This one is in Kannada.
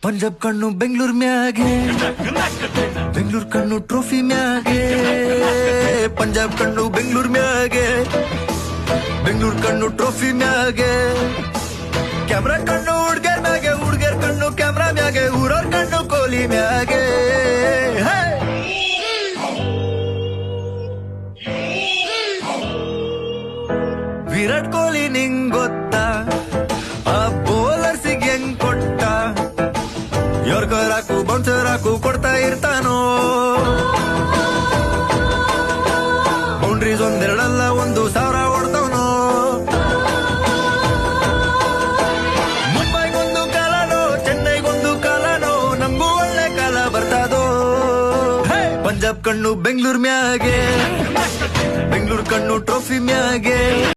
ಪಂಜಾಬ್ ಕಣ್ಣು ಬೆಂಗಳೂರು ಮ್ಯಾಗೆ, ಬೆಂಗಳೂರು ಕಣ್ಣು ಟ್ರೋಫಿ ಮ್ಯಾಗೆ. ಪಂಜಾಬ್ ಕಣ್ಣು ಬೆಂಗಳೂರು ಮ್ಯಾಗೆ, ಬೆಂಗಳೂರು ಕಣ್ಣು ಟ್ರೋಫಿ ಮ್ಯಾಗೆ. ಕ್ಯಾಮ್ರಾ ಕಣ್ಣು ಹುಡ್ಗರ್ ಮ್ಯಾಗೆ, ಹುಡ್ಗರ್ ಕಣ್ಣು ಕ್ಯಾಮ್ರಾ ಮ್ಯಾಗೆ. ಊರವ್ರ ಕಣ್ಣು ಕೋಹ್ಲಿ ಮ್ಯಾಗೆ. ವಿರಾಟ್ ಕೊಹ್ಲಿ ನಿಂಗ್ ಗೊತ್ತಾ, ಆ ಬೌಲರ್ಸಿಗೆ ಹೆಂಗ್ ಕೊಟ್ಟ. ಯಾರ್ಕರ್ ಹಾಕು ಬೌನ್ಸರ್ ಹಾಕು ಕೊಡ್ತಾ ಇರ್ತಾನೋ. ಬೌಂಡ್ರೀಸ್ ಒಂದೆರಡಲ್ಲ 1,000 ಹೊಡ್ತವನೋ. ಮುಂಬೈಗೊಂದು ಕಾಲನೋ, ಚೆನ್ನೈಗೊಂದು ಕಾಲನೋ, ನಮ್ಗೂ ಒಳ್ಳೆ ಕಾಲ ಬರ್ತದೋ. ಪಂಜಾಬ್ ಕಣ್ಣು ಬೆಂಗಳೂರು ಮ್ಯಾಗೆ, ಬೆಂಗಳೂರು ಕಣ್ಣು ಟ್ರೋಫಿ ಮ್ಯಾಗೆ.